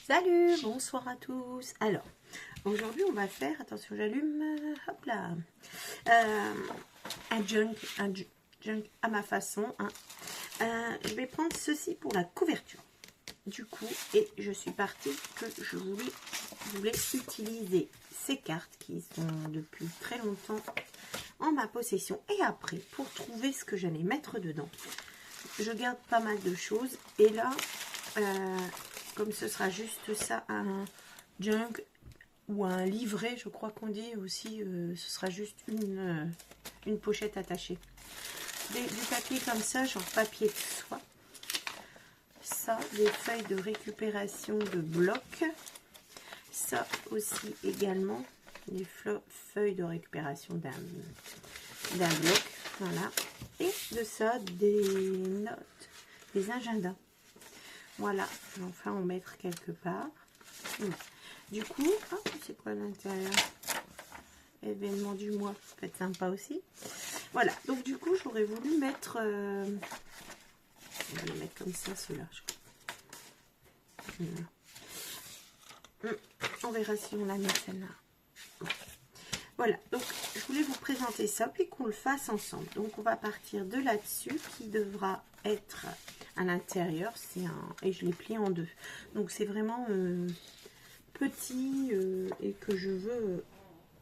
Salut, bonsoir à tous. Alors, aujourd'hui on va faire, attention j'allume, hop là, un junk à ma façon. Hein. Je vais prendre ceci pour la couverture. Du coup, et je suis partie que je voulais utiliser ces cartes qui sont depuis très longtemps en ma possession. Et après, pour trouver ce que j'allais mettre dedans, je garde pas mal de choses. Et là, comme ce sera juste ça, un junk ou un livret, je crois qu'on dit aussi, ce sera juste une pochette attachée. Du papier comme ça, genre papier de soie. Ça, des feuilles de récupération de blocs. Ça aussi également, des feuilles de récupération d'un bloc. Voilà. Et de ça, des notes, des agendas. Voilà, enfin on mettre quelque part. Du coup, oh, c'est quoi l'intérieur? Événement du mois, ça peut être sympa aussi. Voilà, donc du coup j'aurais voulu mettre, on va les mettre comme ça, ceux-là, je crois. On verra si on la met celle-là. Voilà, donc je voulais vous présenter ça, puis qu'on le fasse ensemble. Donc on va partir de là-dessus, qui devra être à l'intérieur, et je l'ai plié en deux. Donc c'est vraiment petit et que je veux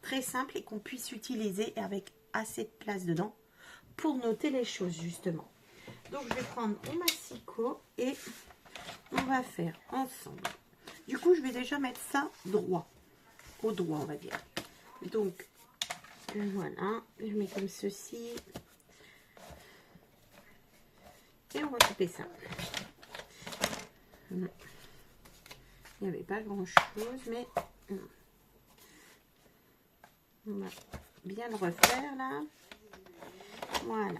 très simple et qu'on puisse utiliser avec assez de place dedans pour noter les choses justement. Donc je vais prendre mon massicot et on va faire ensemble. Du coup je vais déjà mettre ça droit, au droit on va dire. Donc voilà, je mets comme ceci et on va couper ça. Il n'y avait pas grand chose, mais on va bien le refaire là. Voilà.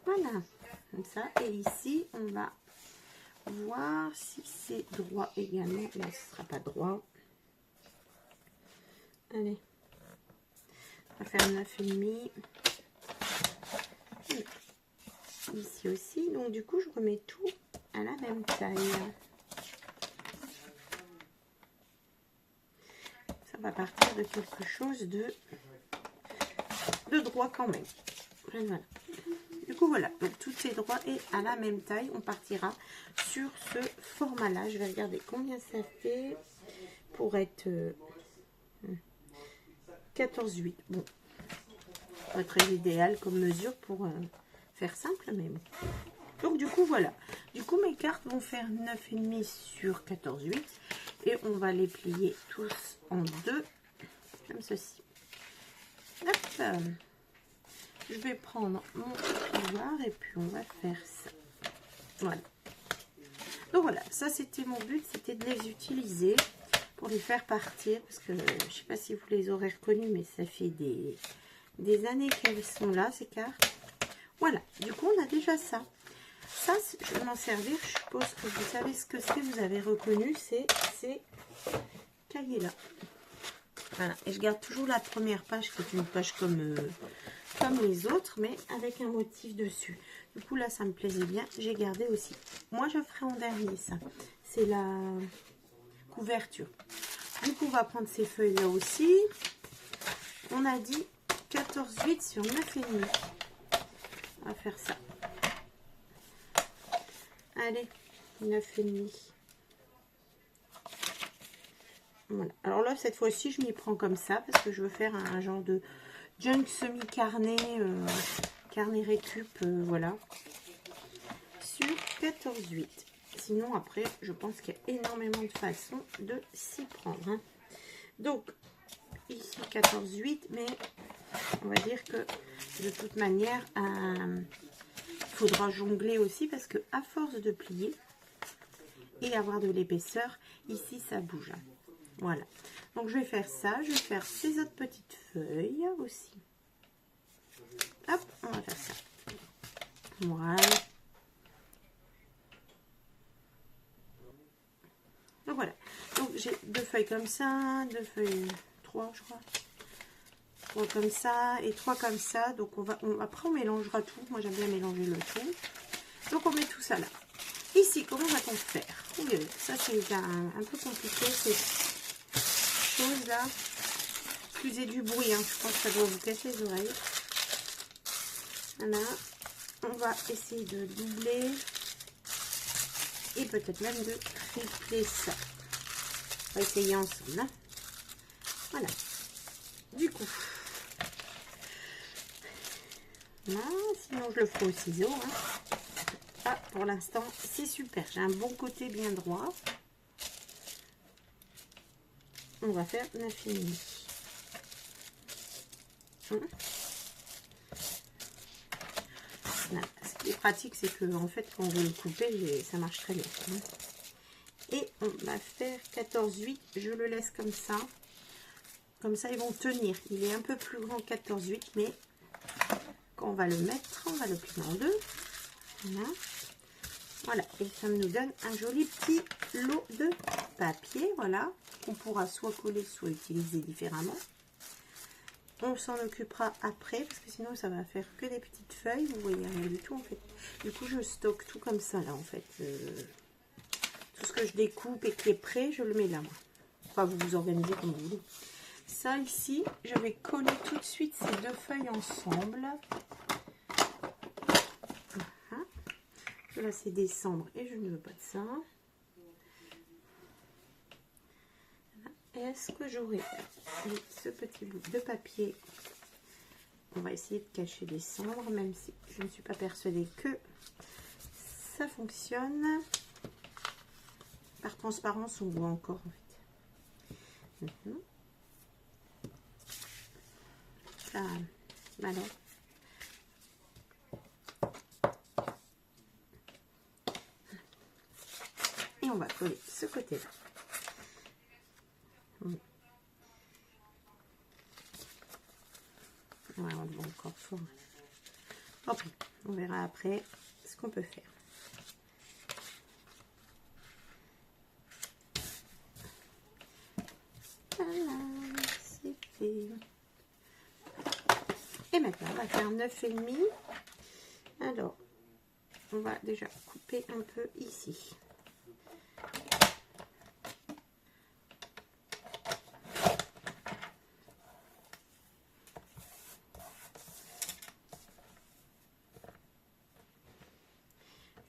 Voilà, comme ça. Et ici, on va voir si c'est droit également. Là, ce ne sera pas droit. Allez, on va faire 9,5. Ici aussi. Donc, du coup, je remets tout à la même taille. Ça va partir de quelque chose de droit quand même. Voilà. Du coup, voilà. Donc, tout est droit et à la même taille. On partira sur ce format-là. Je vais regarder combien ça fait pour être 14,8. Bon, pas très idéal comme mesure pour faire simple, mais bon. Donc, du coup, voilà. Du coup, mes cartes vont faire 9,5 sur 14,8. Et on va les plier tous en deux, comme ceci. Hop. Je vais prendre mon pouvoir et puis on va faire ça. Voilà. Donc voilà, ça c'était mon but, c'était de les utiliser pour les faire partir. Parce que je sais pas si vous les aurez reconnus, mais ça fait des années qu'elles sont là, ces cartes. Voilà, du coup on a déjà ça. Ça, je vais m'en servir, je suppose que vous savez ce que c'est, vous avez reconnu, c'est ces cahiers-là. Voilà, et je garde toujours la première page, qui est une page comme les autres, mais avec un motif dessus. Du coup, là, ça me plaisait bien. J'ai gardé aussi. Moi, je ferai en dernier, ça. C'est la couverture. Du coup, on va prendre ces feuilles-là aussi. On a dit 14,8 sur 9,5. On va faire ça. Allez, 9,5. Voilà. Alors là, cette fois-ci, je m'y prends comme ça, parce que je veux faire un genre de junk semi-carnet, carnet récup, voilà, sur 14,8. Sinon, après, je pense qu'il y a énormément de façons de s'y prendre. Hein. Donc, ici 14,8, mais on va dire que de toute manière, il faudra jongler aussi, parce que à force de plier et avoir de l'épaisseur, ici, ça bouge. Voilà. Donc, je vais faire ça. Je vais faire ces autres petites feuilles aussi. Hop, on va faire ça. Voilà. Donc, voilà. Donc, j'ai deux feuilles comme ça. Deux feuilles, trois, je crois. 3 comme ça et 3 comme ça. Donc après on mélangera tout. Moi j'aime bien mélanger le tout. Donc on met tout ça là. Ici, comment va-t-on faire? Oui, ça c'est un peu compliqué cette chose là. Excusez du bruit, hein. Je pense que ça doit vous casser les oreilles. Voilà. On va essayer de doubler. Et peut-être même de tripler ça. On va essayer ensemble. Hein. Voilà. Du coup. Là, sinon je le ferai au ciseau. Hein. Ah, pour l'instant, c'est super. J'ai un bon côté bien droit. On va faire 9,5. Ce qui est pratique, c'est que en fait, quand on veut le couper, ça marche très bien. Et on va faire 14,8. Je le laisse comme ça. Comme ça, ils vont tenir. Il est un peu plus grand que 14,8, mais quand on va le mettre, on va le plier en deux. Voilà. Voilà. Et ça nous donne un joli petit lot de papier. Voilà. On pourra soit coller, soit utiliser différemment. On s'en occupera après, parce que sinon, ça va faire que des petites feuilles. Vous voyez rien du tout, en fait. Du coup, je stocke tout comme ça, là, en fait. Tout ce que je découpe et qui est prêt, je le mets là, moi. Enfin, vous vous organisez comme vous voulez. Ça, ici, je vais coller tout de suite ces deux feuilles ensemble. Là, c'est décembre et je ne veux pas de ça. Est-ce que j'aurai ce petit bout de papier? On va essayer de cacher décembre, même si je ne suis pas persuadée que ça fonctionne. Par transparence, on voit encore en fait. Ça, voilà. Et on va coller ce côté-là. Ouais, on va encore fort. Après, on verra après ce qu'on peut faire. Voilà, c'est fait. Et maintenant, on va faire 9,5. Alors, on va déjà couper un peu ici.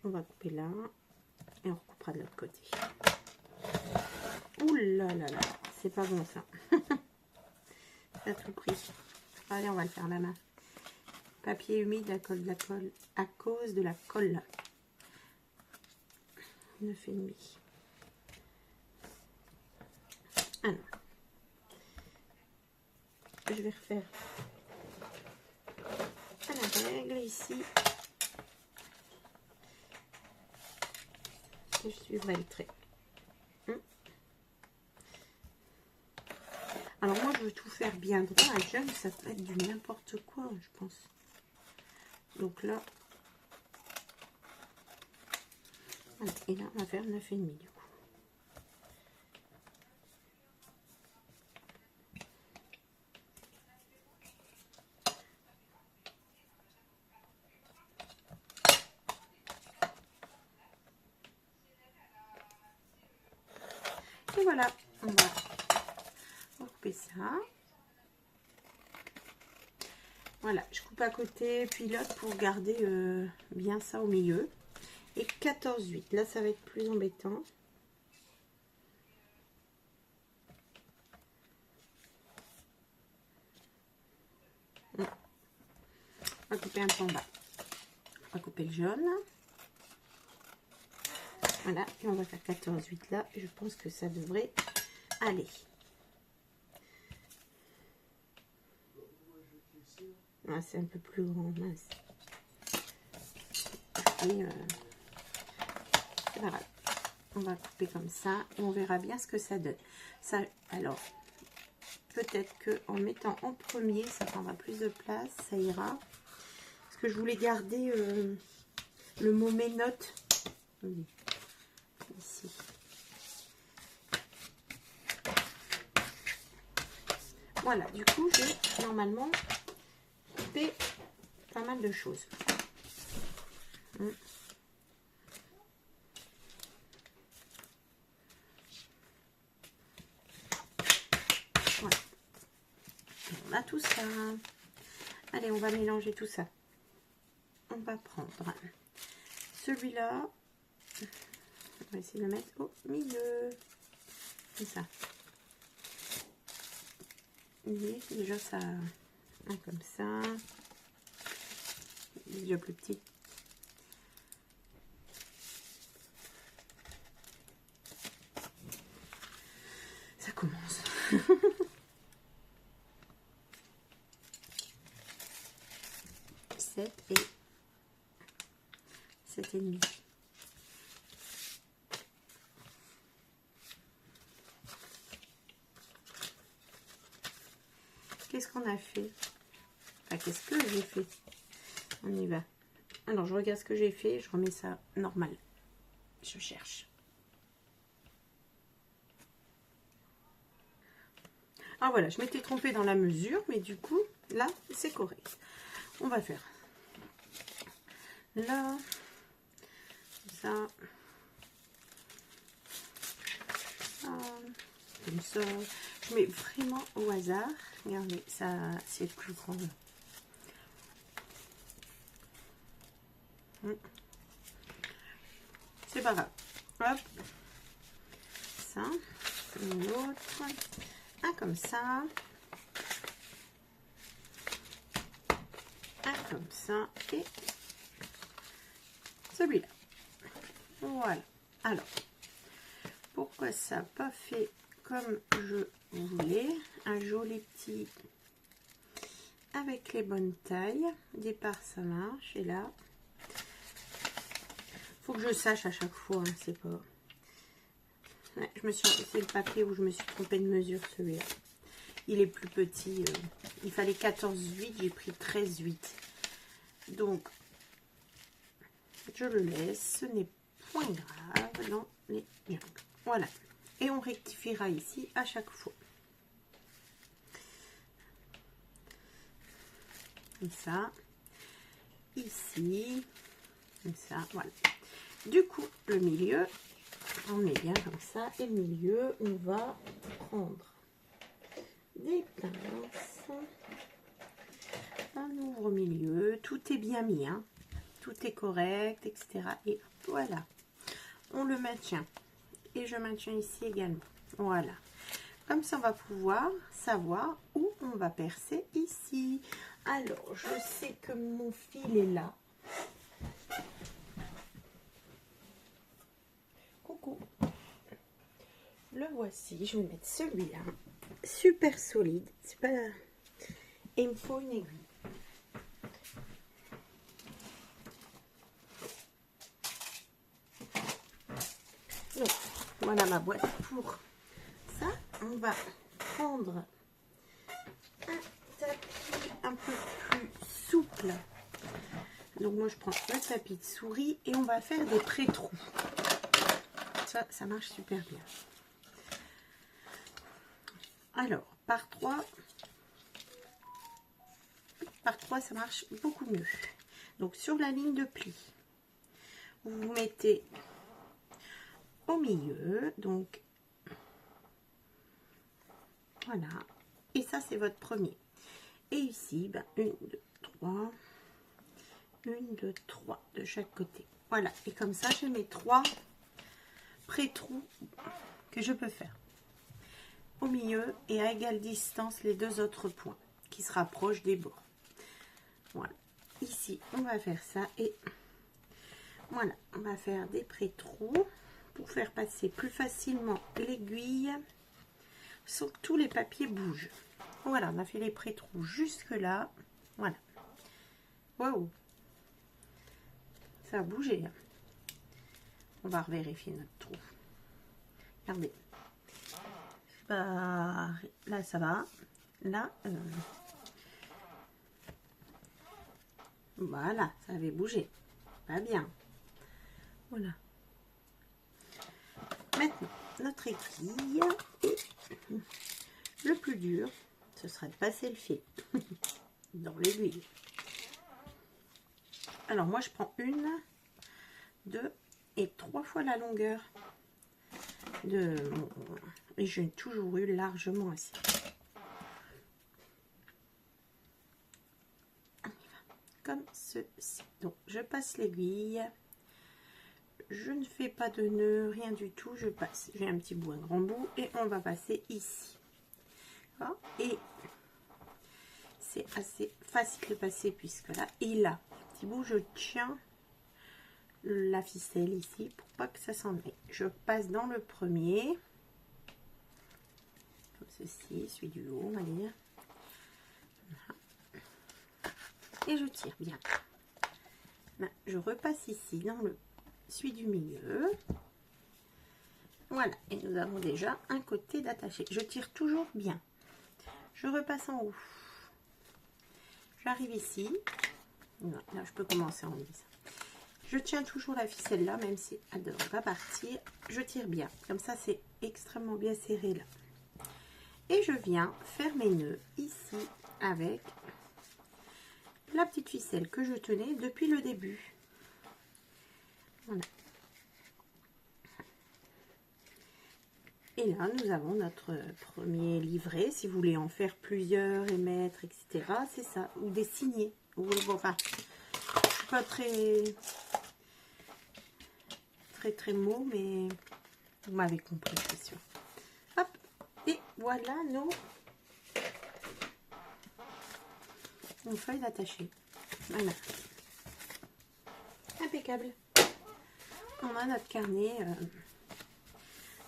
On va couper là et on recoupera de l'autre côté. Ouh là là là, c'est pas bon ça. À tout prix. Allez, on va le faire à la main. Papier humide à cause de la colle. 9,5. Alors, je vais refaire à la règle ici. Et je suivrai le trait. Alors moi je veux tout faire bien droit. Un jeune, ça peut être du n'importe quoi, je pense. Donc là, voilà. Et là on va faire 9,5 du coup. Et voilà, on va couper ça. Voilà, je coupe à côté, puis l'autre pour garder bien ça au milieu. Et 14,8, là ça va être plus embêtant. On va couper un peu en bas. On va couper le jaune. Voilà, et on va faire 14,8 là. Et je pense que ça devrait aller. Ah, c'est un peu plus grand, mince. Et c'est pas grave. On va couper comme ça et on verra bien ce que ça donne. Ça, alors, peut-être que en mettant en premier, ça prendra plus de place, ça ira. Parce que je voulais garder le mot mes notes. Oui. Ici. Voilà, du coup, j'ai normalement coupé pas mal de choses. Voilà. On a tout ça. Allez, on va mélanger tout ça. On va prendre celui-là. On va essayer de le mettre au milieu. Comme ça. Vous voyez, déjà ça... Un comme ça. Déjà plus petit. Ça commence. 7 et 7,5. Qu'est-ce qu'on a fait? Enfin, qu'est-ce que j'ai fait? On y va. Alors, je regarde ce que j'ai fait. Je remets ça normal. Je cherche. Ah voilà, je m'étais trompée dans la mesure, mais du coup, là, c'est correct. On va faire là, ça, comme ça. Je mets vraiment au hasard. Regardez, ça, c'est plus grand. C'est pas grave. Hop. Ça. L'autre. Un comme ça. Un comme ça. Et celui-là. Voilà. Alors, pourquoi ça n'a pas fait comme je voulais? Un joli petit avec les bonnes tailles. Au départ, ça marche. Et là, faut que je sache à chaque fois. Hein, c'est pas... Ouais, c'est le papier où je me suis trompée de mesure, celui-là. Il est plus petit. Il fallait 14,8. J'ai pris 13,8. Donc, je le laisse. Ce n'est point grave dans les jungles. Voilà. Et on rectifiera ici à chaque fois. Comme ça. Ici. Comme ça. Voilà. Du coup, le milieu, on met bien comme ça. Et le milieu, on va prendre des pinces. Un ouvre-milieu. Tout est bien mis. Hein. Tout est correct, etc. Et voilà. On le maintient. Et je maintiens ici également. Voilà. Comme ça, on va pouvoir savoir où on va percer ici. Alors, je sais que mon fil est là. Coucou. Le voici. Je vais mettre celui-là. Super solide. C'est pas... Et il me faut une aiguille. Donc, voilà ma boîte pour ça. On va prendre un tapis un peu plus souple. Donc moi je prends le tapis de souris et on va faire des pré-trous. Ça marche super bien. Alors, par 3 ça marche beaucoup mieux. Donc sur la ligne de pli, vous vous mettez au milieu, donc voilà, et ça c'est votre premier. Et ici, ben, 1, 2, 3, 1, 2, 3 de chaque côté. Voilà, et comme ça j'ai mes 3 pré-trous que je peux faire au milieu et à égale distance les 2 autres points qui se rapprochent des bords. Voilà, ici on va faire ça et voilà, on va faire des pré-trous pour faire passer plus facilement l'aiguille sans que tous les papiers bougent. Voilà, on a fait les pré-trous jusque là. Voilà. Waouh, ça a bougé. On va revérifier notre trou. Regardez. Là, ça va. Là, voilà, ça avait bougé. Pas bien. Voilà. Maintenant, notre aiguille. Et le plus dur, ce sera de passer le fil dans l'aiguille. Alors moi je prends 1, 2 et 3 fois la longueur de mon... Et j'ai toujours eu largement assez. On y va. Comme ceci. Donc je passe l'aiguille. Je ne fais pas de nœud, rien du tout. Je passe. J'ai un petit bout, un grand bout. Et on va passer ici. Et c'est assez facile de passer puisque là, et là, petit bout, je tiens la ficelle ici pour pas que ça s'en aille. Je passe dans le premier, comme ceci, celui du haut, on va dire. Et je tire bien. Là, je repasse ici dans le celui du milieu. Voilà, et nous avons déjà un côté d'attaché. Je tire toujours bien. Je repasse en haut. J'arrive ici. Non, là, je peux commencer à enlever ça. Je tiens toujours la ficelle là, même si elle ne devrait pas partir. Je tire bien. Comme ça, c'est extrêmement bien serré là. Et je viens faire mes nœuds ici avec la petite ficelle que je tenais depuis le début. Voilà. Et là, nous avons notre premier livret. Si vous voulez en faire plusieurs et mettre, etc., c'est ça. Ou des signets. Enfin, je suis pas très mot, mais vous m'avez compris, c'est sûr. Hop. Et voilà nos feuilles d'attaché. Voilà. Impeccable. On a notre carnet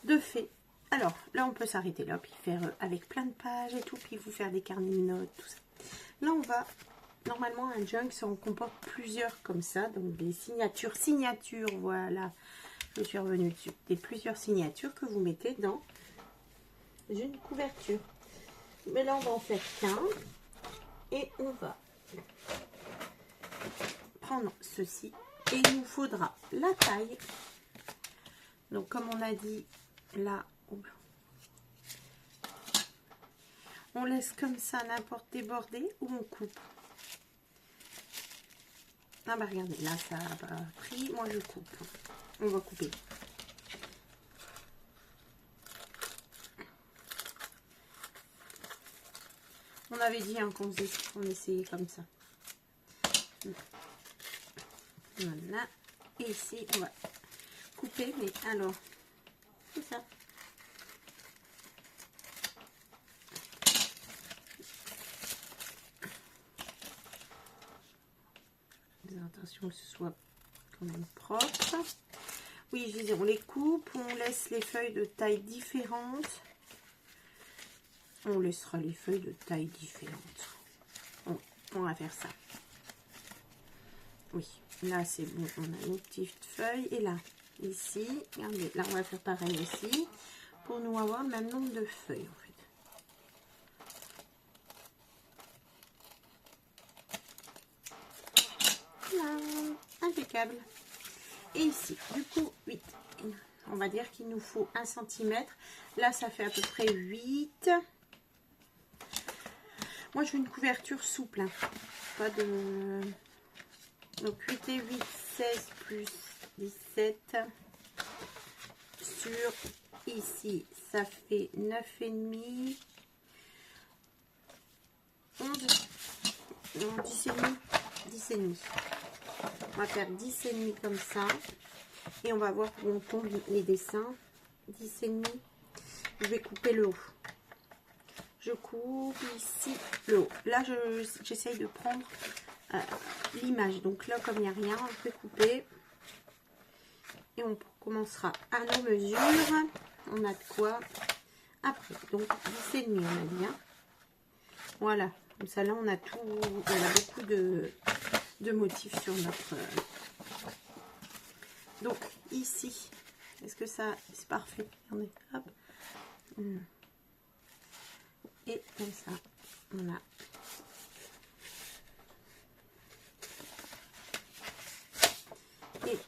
de fées. Alors, là, on peut s'arrêter là, puis faire avec plein de pages et tout, puis vous faire des carnets de notes, tout ça. Là, on va, normalement, un junk, ça en comporte plusieurs comme ça, donc des signatures, voilà, je suis revenue dessus, des plusieurs signatures que vous mettez dans une couverture. Mais là, on va en faire qu'un, et on va prendre ceci, et il nous faudra la taille. Donc, comme on a dit, là, on laisse comme ça n'importe débordé ou on coupe. Ah bah regardez, là ça a pas pris, moi je coupe. On va couper. On avait dit hein, qu'on essayait comme ça. Voilà. Et ici on va couper, mais alors, c'est ça. Attention que ce soit quand même propre. Oui, je disais, on les coupe, on laisse les feuilles de taille différente. On laissera les feuilles de taille différente. On va faire ça. Oui, là c'est bon, on a nos petites feuilles. Et là, ici, regardez, là on va faire pareil aussi. Pour nous avoir le même nombre de feuilles en fait. Impeccable. Et ici, du coup, 8. On va dire qu'il nous faut 1 cm. Là, ça fait à peu près 8. Moi, je veux une couverture souple. Hein. Pas de... Donc, 8 et 8, 16 plus 17. Sur ici, ça fait 9,5. 11. Non, 10,5. 10,5. On va faire 10,5 comme ça. Et on va voir où on tombe les dessins. 10,5. Je vais couper le haut. Je coupe ici le haut. Là, j'essaye de prendre l'image. Donc là, comme il n'y a rien, je vais couper. Et on commencera à nos mesures. On a de quoi après. Donc 10,5 on a bien. Voilà. Comme ça, là, on a tout. On a beaucoup de motifs sur notre... Donc, ici, est-ce que ça... C'est parfait. Regardez, hop. Et comme ça, on a... Et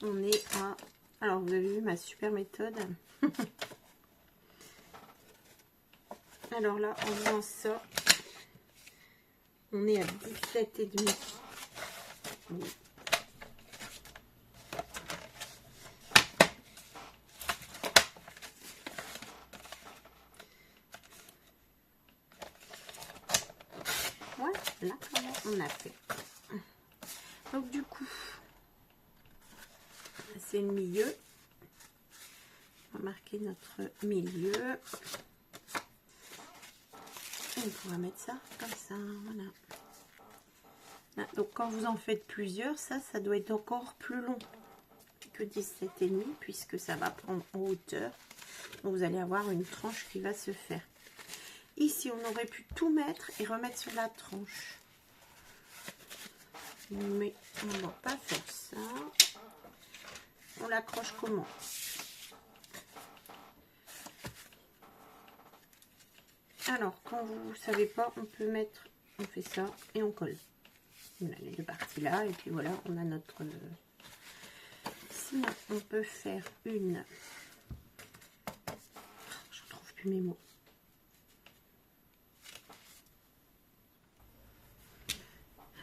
on est à... Alors, vous avez vu ma super méthode. Alors là, en faisant ça, on est à 17,5. Oui. Voilà comment on a fait. Donc du coup, c'est le milieu. On va marquer notre milieu. Et on pourra mettre ça comme ça, voilà. Là, donc quand vous en faites plusieurs, ça doit être encore plus long que 17,5 puisque ça va prendre en hauteur. Donc vous allez avoir une tranche qui va se faire. Ici, on aurait pu tout mettre et remettre sur la tranche. Mais on ne va pas faire ça. On l'accroche comment? Alors, quand vous ne savez pas, on peut mettre, on fait ça et on colle. On a les deux parties là et puis voilà, on a notre... Sinon, on peut faire une... Je ne retrouve plus mes mots.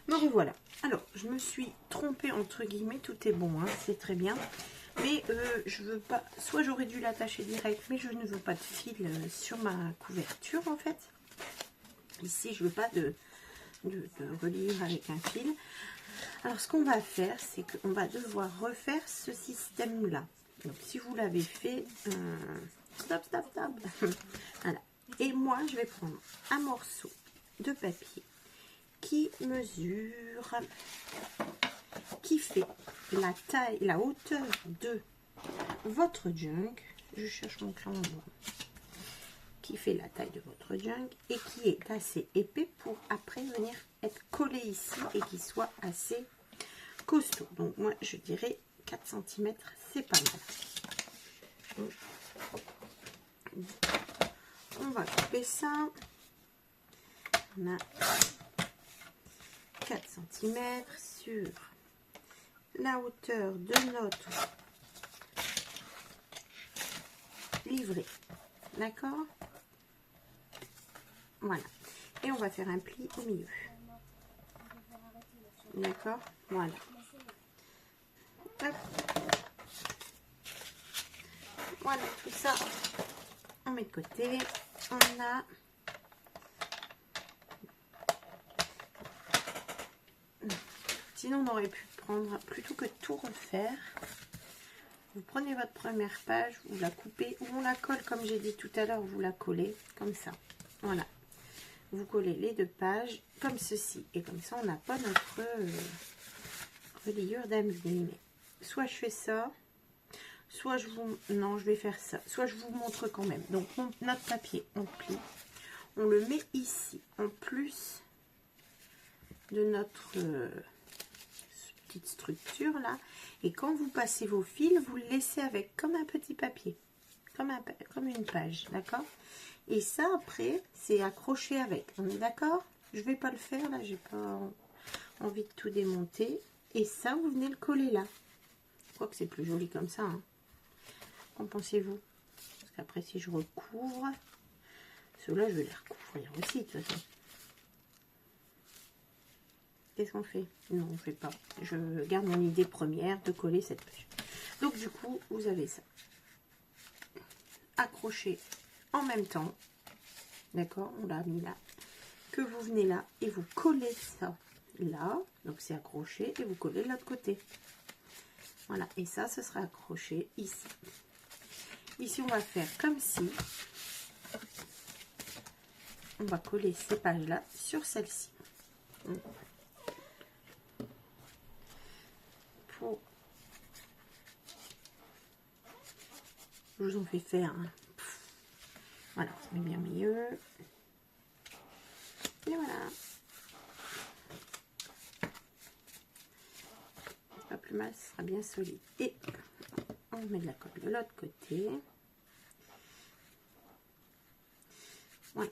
Me revoilà. Alors, je me suis trompée entre guillemets, tout est bon, hein, c'est très bien. Mais je veux pas, soit j'aurais dû l'attacher direct, mais je ne veux pas de fil sur ma couverture en fait. Ici, je veux pas de reliure avec un fil. Alors, ce qu'on va faire, c'est qu'on va devoir refaire ce système-là. Donc, si vous l'avez fait, stop. Voilà. Et moi, je vais prendre un morceau de papier qui mesure, qui fait la taille, la hauteur de votre junk. Je cherche mon crayon blanc. Qui fait la taille de votre junk et qui est assez épais pour après venir être collé ici et qui soit assez costaud. Donc moi je dirais 4 cm, c'est pas mal. Donc, on va couper ça. On a 4 cm sur la hauteur de notre livret. D'accord? Voilà. Et on va faire un pli au milieu. D'accord? Voilà. Hop. Voilà, tout ça, on met de côté. On a... Sinon, on aurait pu prendre, plutôt que de tout refaire, vous prenez votre première page, vous la coupez, ou on la colle, comme j'ai dit tout à l'heure, vous la collez, comme ça. Voilà. Vous collez les deux pages, comme ceci. Et comme ça, on n'a pas notre reliure d'amusement. Soit je fais ça, soit je vous... Non, je vais faire ça. Soit je vous montre quand même. Donc, notre papier, on plie. On le met ici, en plus de notre... petite structure là, et quand vous passez vos fils, vous le laissez avec comme un petit papier, comme une page, d'accord? Et ça après c'est accroché avec, on est d'accord? Je vais pas le faire là, j'ai pas envie de tout démonter. Et ça vous venez le coller là. Je crois que c'est plus joli comme ça, hein. Qu'en pensez-vous? Parce qu'après si je recouvre ceux-là, je vais les recouvrir aussi de toute façon. Qu'est-ce qu'on fait? Non, on ne fait pas. Je garde mon idée première de coller cette page. Donc, du coup, vous avez ça. Accroché en même temps. D'accord? On l'a mis là. Que vous venez là et vous collez ça là. Donc, c'est accroché et vous collez de l'autre côté. Voilà. Et ça, ce sera accroché ici. Ici, on va faire comme si. On va coller ces pages-là sur celle-ci. Je vous en fais faire. Hein. Voilà, on met bien mieux. Et voilà. Pas plus mal, ce sera bien solide. Et on met de la colle de l'autre côté. Voilà.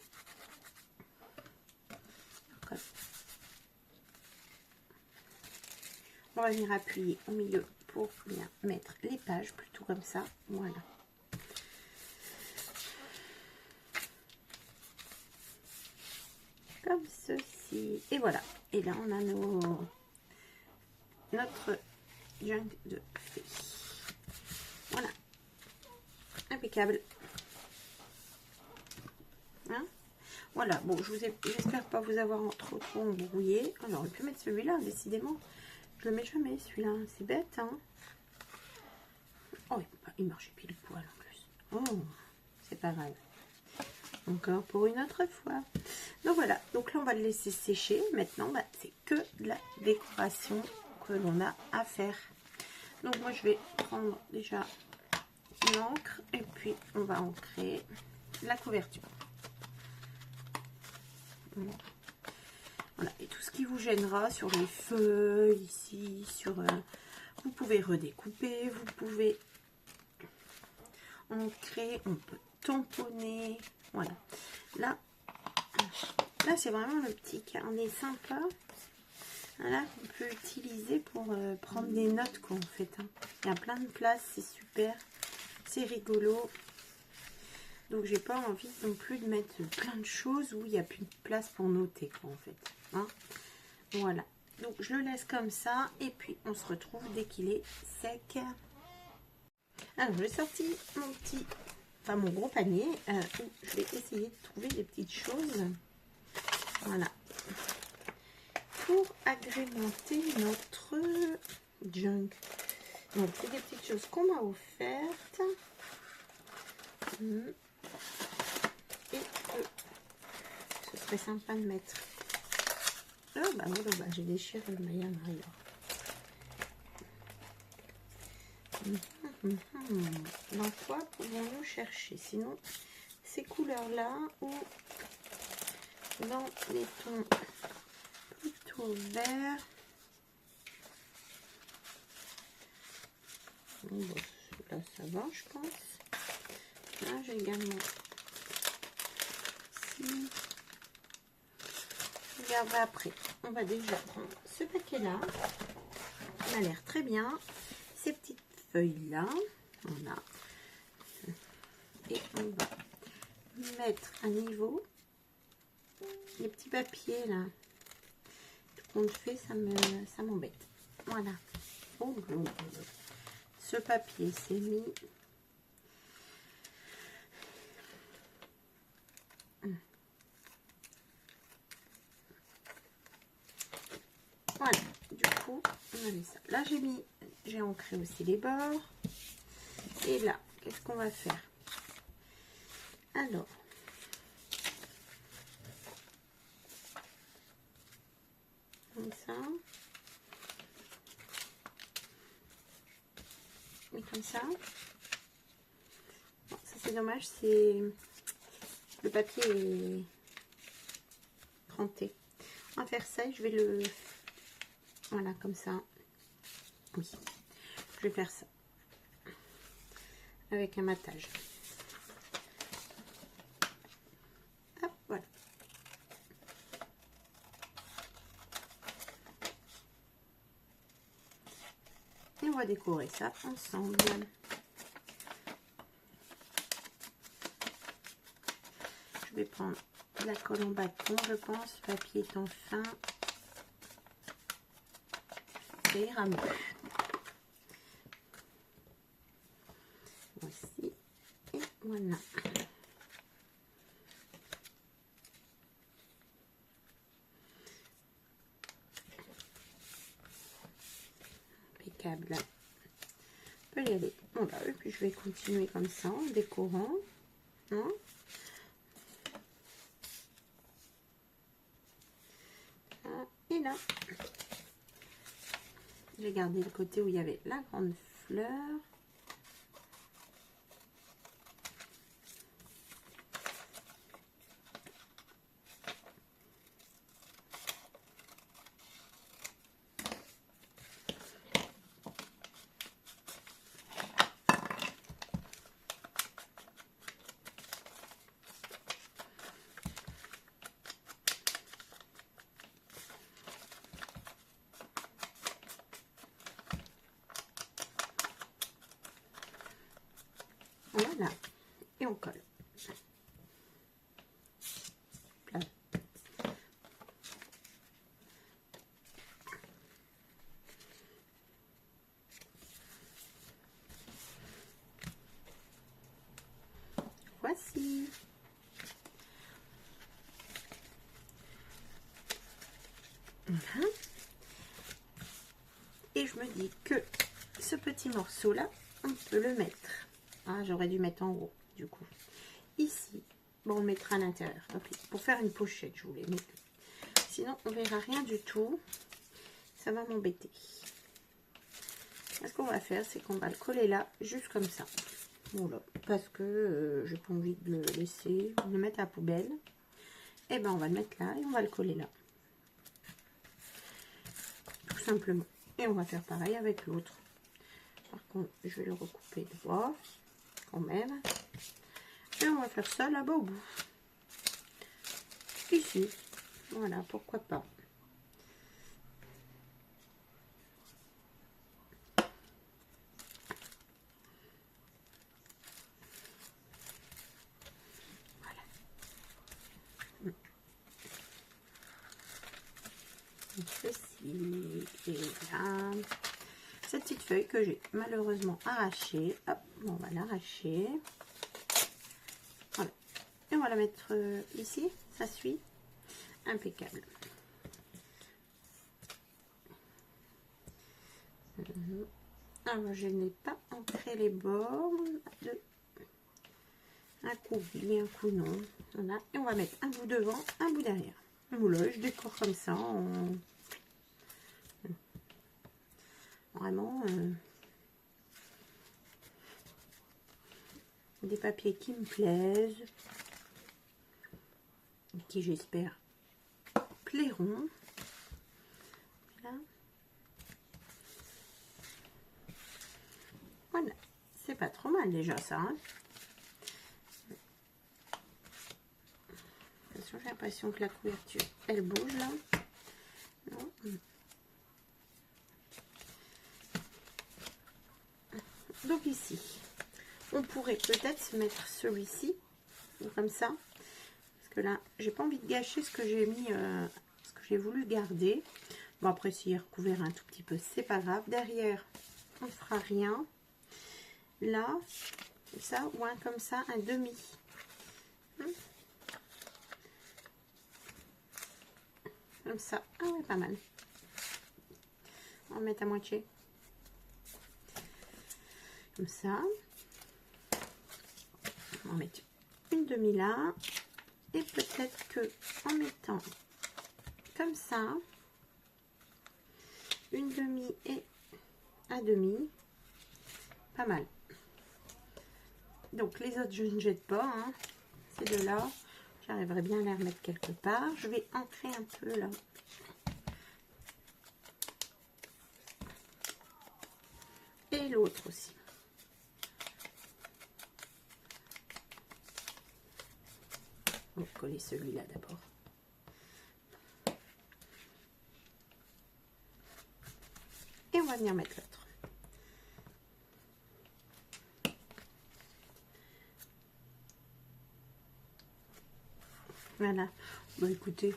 On va venir appuyer au milieu pour bien mettre les pages, plutôt comme ça. Voilà. ceci. Et voilà. Et là, on a notre junk de fée. Voilà. Impeccable. Hein, voilà. Bon, j'espère pas vous avoir trop embrouillé. On aurait pu mettre celui-là, décidément. Je le mets jamais, celui-là. C'est bête, hein. Oh, il marchait pile poil en plus. Oh, c'est pas grave. Encore pour une autre fois. Donc voilà, donc là on va le laisser sécher. Maintenant, bah, c'est que de la décoration que l'on a à faire. Donc moi je vais prendre déjà l'encre et puis on va ancrer la couverture. Voilà, et tout ce qui vous gênera sur les feuilles ici, vous pouvez redécouper, vous pouvez ancrer, on peut tamponner. Voilà, là c'est vraiment le petit carnet sympa, voilà, qu'on peut utiliser pour prendre des notes quoi, en fait, hein. Il y a plein de place, c'est super, c'est rigolo. Donc j'ai pas envie non plus de mettre plein de choses où il n'y a plus de place pour noter quoi, en fait, hein. Voilà, donc je le laisse comme ça et puis on se retrouve dès qu'il est sec. Alors j'ai sorti mon gros panier où je vais essayer de trouver des petites choses, voilà, pour agrémenter notre junk. Donc c'est des petites choses qu'on m'a offertes et ce serait sympa de mettre. Oh bah voilà, bah, j'ai déchiré le maillot à l'arrière. Dans quoi pouvons-nous chercher sinon ces couleurs là ou dans les tons plutôt verts? Bon, là ça va je pense. Là j'ai également ici. Je regarderai après. On va déjà prendre ce paquet là. Il a l'air très bien. Ces petites feuilles là. Voilà. Et on va mettre à niveau les petits papiers là. Tout compte fait, ça m'embête. Voilà. Oh, ce papier c'est mis. Voilà, du coup, on a mis ça. Là, j'ai ancré aussi les bords. Et là, qu'est-ce qu'on va faire? Alors, comme ça. Et comme ça. Bon, ça c'est dommage, le papier est cranté. On va faire ça et je vais le... Voilà, comme ça. Oui, je vais faire ça. Avec un matage. Hop, voilà. Et on va décorer ça ensemble. Je vais prendre de la colle en bâton, je pense. Le papier étant fin. Ça ira mieux. Voici. Et voilà. Impeccable. On peut y aller. Bon, bah, et puis je vais continuer comme ça en décorant. Hein. Et là, j'ai gardé le côté où il y avait la grande fleur. Voilà, et on colle. Là. je me dis que ce petit morceau là, on peut le mettre. Ah, j'aurais dû mettre en haut, du coup. Ici, bon, on le mettra à l'intérieur. Okay. Pour faire une pochette, je voulais mettre. Sinon, on verra rien du tout. Ça va m'embêter. Ce qu'on va faire, c'est qu'on va le coller là, juste comme ça. Voilà, parce que j'ai pas envie de le laisser, de le mettre à la poubelle. Et ben, on va le mettre là et on va le coller là. Tout simplement. Et on va faire pareil avec l'autre. Par contre, je vais le recouper droit, quand même. Et on va faire ça là-bas au bout. Ici. Voilà, pourquoi pas. Ceci et là, cette petite feuille que j'ai malheureusement arrachée, hop, on va l'arracher, voilà, et on va la mettre ici, ça suit, impeccable. Alors je n'ai pas ancré les bords, de un coup oui, un coup non, voilà, et on va mettre un bout devant, un bout derrière. Voilà, je décore comme ça, vraiment des papiers qui me plaisent, qui j'espère plairont. Là. Voilà, c'est pas trop mal déjà ça. Hein. J'ai l'impression que la couverture elle bouge là. Non. Donc ici, on pourrait peut-être se mettre celui-ci comme ça, parce que là, j'ai pas envie de gâcher ce que j'ai mis, ce que j'ai voulu garder. Bon après, s'il est recouvert un tout petit peu, c'est pas grave. Derrière, on ne fera rien. Là, ça ou un comme ça, un demi. Comme ça, ah ouais, pas mal. On va mettre à moitié. Comme ça. On va mettre une demi là. Et peut-être que en mettant comme ça, une demi et un demi, pas mal. Donc les autres, je ne jette pas. Hein. Ces deux-là, j'arriverai bien à les remettre quelque part. Je vais ancrer un peu là. Et l'autre aussi. On va coller celui-là d'abord. Et on va venir mettre l'autre. Voilà. Bon, écoutez.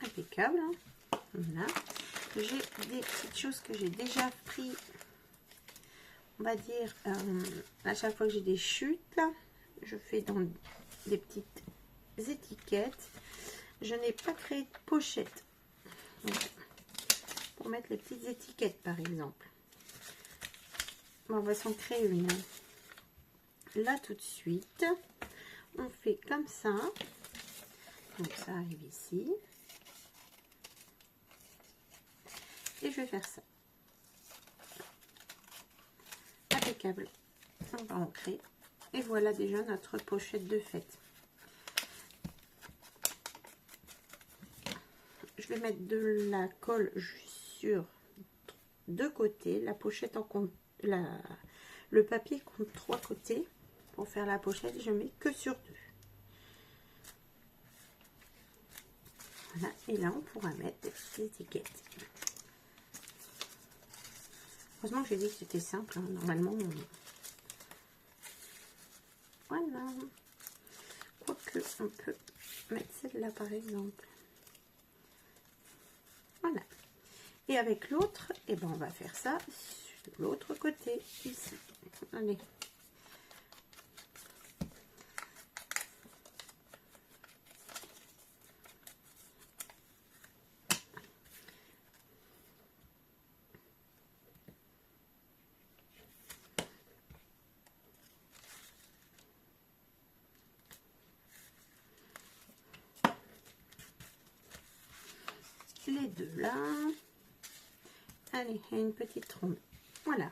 Impeccable. Hein. Voilà. J'ai des petites choses que j'ai déjà pris. On va dire, à chaque fois que j'ai des chutes, là, je fais dans des petites étiquettes. Je n'ai pas créé de pochette. Donc, pour mettre les petites étiquettes, par exemple. Bon, on va s'en créer une. Là, tout de suite, on fait comme ça. Donc, ça arrive ici. Et je vais faire ça. Impeccable. On va ancrer. Et voilà déjà notre pochette de fête. Je vais mettre de la colle juste sur deux côtés. La pochette en compte, le papier compte 3 côtés. Pour faire la pochette, je mets que sur 2. Voilà. Et là, on pourra mettre des petites étiquettes. Heureusement que j'ai dit que c'était simple. Hein. Normalement, voilà. Quoique, on peut mettre celle-là, par exemple. Voilà. Et avec l'autre, eh ben, on va faire ça sur l'autre côté, ici. Allez. 2 là. Allez, une petite trompe. Voilà.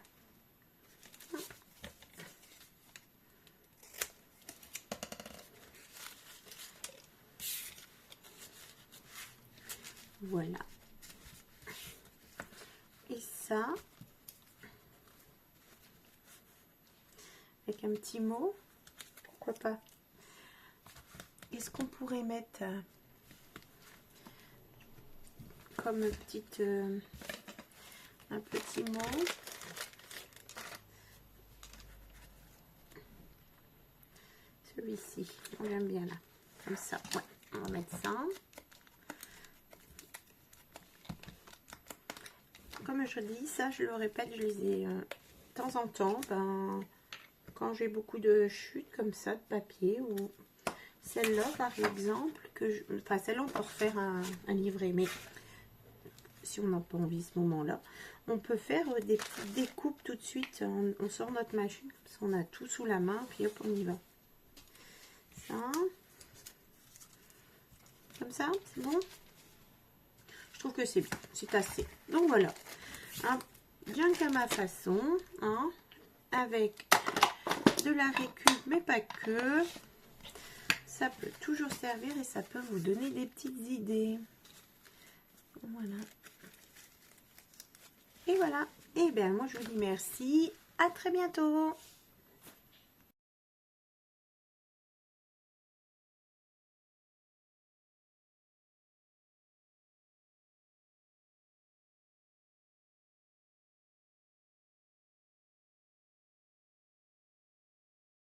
Voilà. Et ça, avec un petit mot, pourquoi pas. Est-ce qu'on pourrait mettre comme petite un petit mot, celui-ci, on l'aime bien là, comme ça. Ouais, on va mettre ça. Comme je dis, ça je le répète, je les ai de temps en temps, quand j'ai beaucoup de chutes comme ça de papier, ou celle-là par exemple, enfin celle-là on peut refaire un livret, mais si on n'a pas envie ce moment-là, on peut faire des petites découpes tout de suite. On sort notre machine, comme ça on a tout sous la main, puis hop on y va. Ça, comme ça, c'est bon. Je trouve que c'est bien, c'est assez. Donc voilà, hein, bien qu'à ma façon, hein, avec de la récup, mais pas que. Ça peut toujours servir et ça peut vous donner des petites idées. Voilà. Et voilà. Et bien, moi, je vous dis merci. À très bientôt.